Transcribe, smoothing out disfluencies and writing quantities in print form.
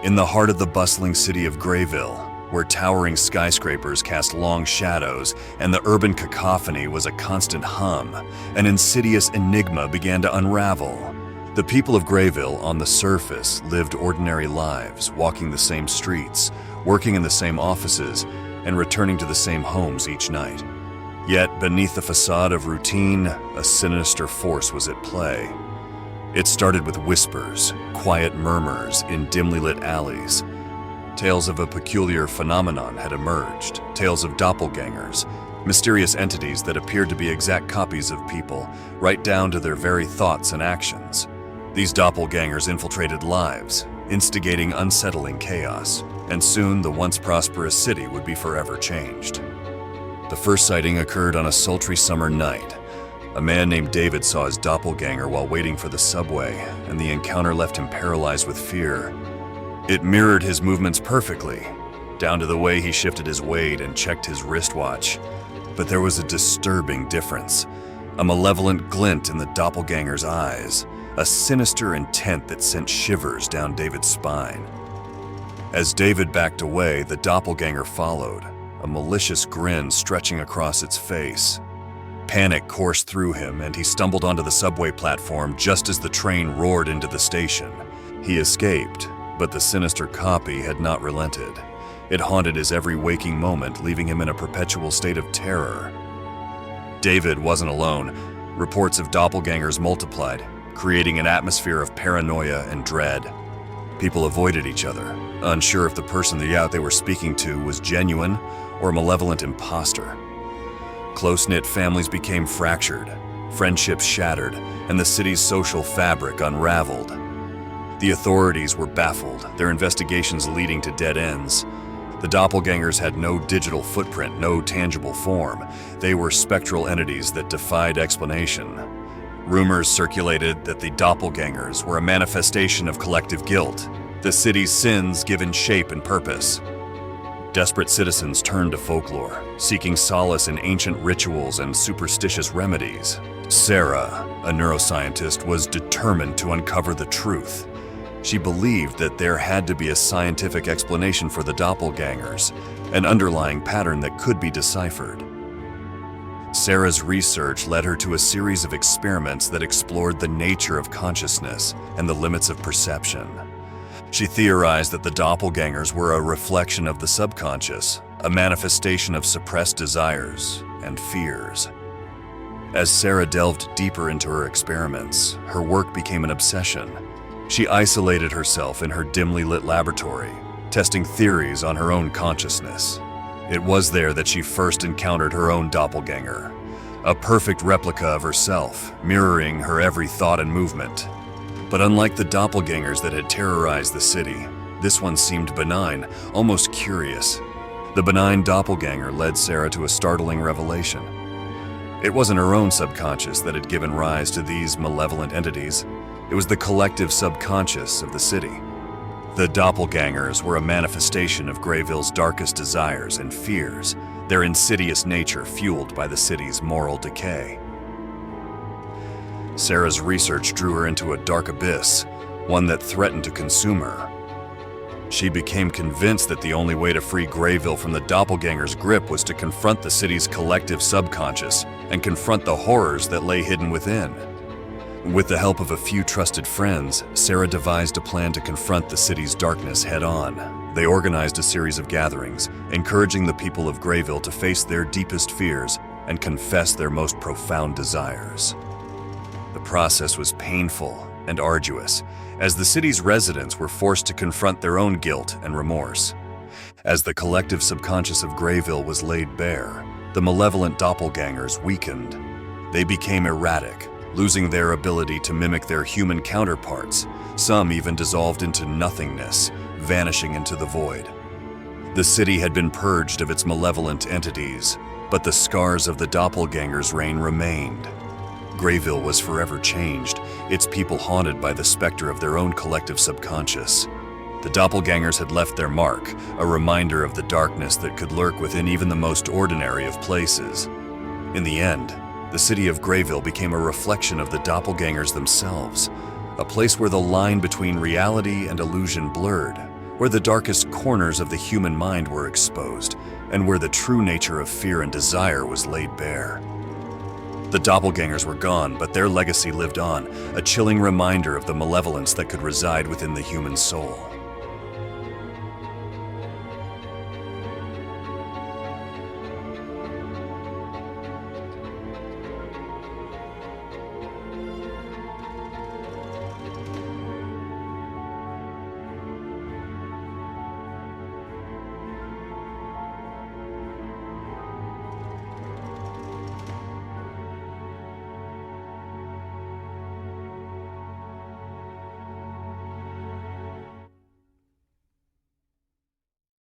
In the heart of the bustling city of Grayville, where towering skyscrapers cast long shadows and the urban cacophony was a constant hum, an insidious enigma began to unravel. The people of Grayville, on the surface, lived ordinary lives, walking the same streets, working in the same offices, and returning to the same homes each night. Yet, beneath the facade of routine, a sinister force was at play. It started with whispers, quiet murmurs in dimly lit alleys. Tales of a peculiar phenomenon had emerged, tales of doppelgangers, mysterious entities that appeared to be exact copies of people, right down to their very thoughts and actions. These doppelgangers infiltrated lives, instigating unsettling chaos, and soon the once prosperous city would be forever changed. The first sighting occurred on a sultry summer night. A man named David saw his doppelganger while waiting for the subway, and the encounter left him paralyzed with fear. It mirrored his movements perfectly, down to the way he shifted his weight and checked his wristwatch. But there was a disturbing difference, a malevolent glint in the doppelganger's eyes, a sinister intent that sent shivers down David's spine. As David backed away, the doppelganger followed, a malicious grin stretching across its face. Panic coursed through him, and he stumbled onto the subway platform just as the train roared into the station. He escaped, but the sinister copy had not relented. It haunted his every waking moment, leaving him in a perpetual state of terror. David wasn't alone. Reports of doppelgangers multiplied, creating an atmosphere of paranoia and dread. People avoided each other, unsure if the person they were speaking to was genuine or a malevolent imposter. Close-knit families became fractured, friendships shattered, and the city's social fabric unraveled. The authorities were baffled, their investigations leading to dead ends. The doppelgangers had no digital footprint, no tangible form. They were spectral entities that defied explanation. Rumors circulated that the doppelgangers were a manifestation of collective guilt, the city's sins given shape and purpose. Desperate citizens turned to folklore, seeking solace in ancient rituals and superstitious remedies. Sarah, a neuroscientist, was determined to uncover the truth. She believed that there had to be a scientific explanation for the doppelgangers, an underlying pattern that could be deciphered. Sarah's research led her to a series of experiments that explored the nature of consciousness and the limits of perception. She theorized that the doppelgangers were a reflection of the subconscious, a manifestation of suppressed desires and fears. As Sarah delved deeper into her experiments, her work became an obsession. She isolated herself in her dimly lit laboratory, testing theories on her own consciousness. It was there that she first encountered her own doppelganger, a perfect replica of herself, mirroring her every thought and movement. But unlike the doppelgangers that had terrorized the city, this one seemed benign, almost curious. The benign doppelganger led Sarah to a startling revelation. It wasn't her own subconscious that had given rise to these malevolent entities. It was the collective subconscious of the city. The doppelgangers were a manifestation of Grayville's darkest desires and fears, their insidious nature fueled by the city's moral decay. Sarah's research drew her into a dark abyss, one that threatened to consume her. She became convinced that the only way to free Grayville from the doppelganger's grip was to confront the city's collective subconscious and confront the horrors that lay hidden within. With the help of a few trusted friends, Sarah devised a plan to confront the city's darkness head-on. They organized a series of gatherings, encouraging the people of Grayville to face their deepest fears and confess their most profound desires. The process was painful and arduous, as the city's residents were forced to confront their own guilt and remorse. As the collective subconscious of Grayville was laid bare, the malevolent doppelgangers weakened. They became erratic, losing their ability to mimic their human counterparts. Some even dissolved into nothingness, vanishing into the void. The city had been purged of its malevolent entities, but the scars of the doppelganger's reign remained. Grayville was forever changed, its people haunted by the specter of their own collective subconscious. The doppelgangers had left their mark, a reminder of the darkness that could lurk within even the most ordinary of places. In the end, the city of Grayville became a reflection of the doppelgangers themselves, a place where the line between reality and illusion blurred, where the darkest corners of the human mind were exposed, and where the true nature of fear and desire was laid bare. The doppelgangers were gone, but their legacy lived on, a chilling reminder of the malevolence that could reside within the human soul.